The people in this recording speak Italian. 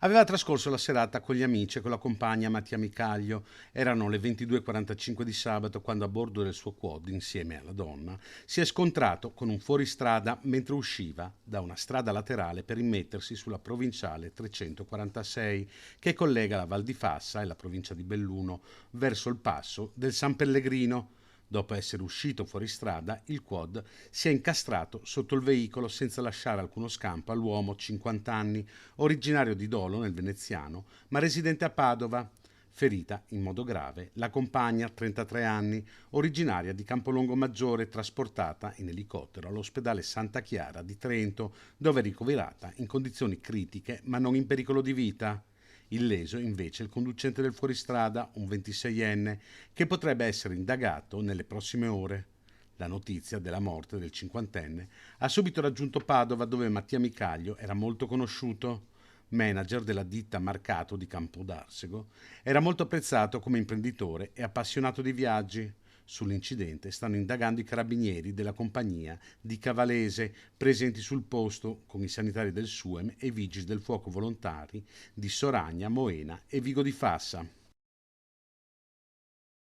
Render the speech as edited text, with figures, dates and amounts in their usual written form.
Aveva trascorso la serata con gli amici e con la compagna Mattia Micaglio. Erano le 22:45 di sabato quando a bordo del suo quad, insieme alla donna, si è scontrato con un fuoristrada mentre usciva da una strada laterale per immettersi sulla provinciale 346 che collega la Val di Fassa e la provincia di Belluno verso il passo del San Pellegrino. Dopo essere uscito fuori strada, il quad si è incastrato sotto il veicolo senza lasciare alcuno scampo all'uomo 50 anni, originario di Dolo nel veneziano, ma residente a Padova. Ferita in modo grave la compagna, 33 anni, originaria di Campolongo Maggiore, trasportata in elicottero all'ospedale Santa Chiara di Trento, dove è ricoverata in condizioni critiche ma non in pericolo di vita. Illeso invece il conducente del fuoristrada, un 26enne, che potrebbe essere indagato nelle prossime ore. La notizia della morte del cinquantenne ha subito raggiunto Padova, dove Mattia Micaglio era molto conosciuto. Manager della ditta Marcato di Campodarsego, era molto apprezzato come imprenditore e appassionato di viaggi. Sull'incidente stanno indagando i carabinieri della compagnia di Cavalese, presenti sul posto con i sanitari del SUEM e i vigili del fuoco volontari di Soragna, Moena e Vigo di Fassa.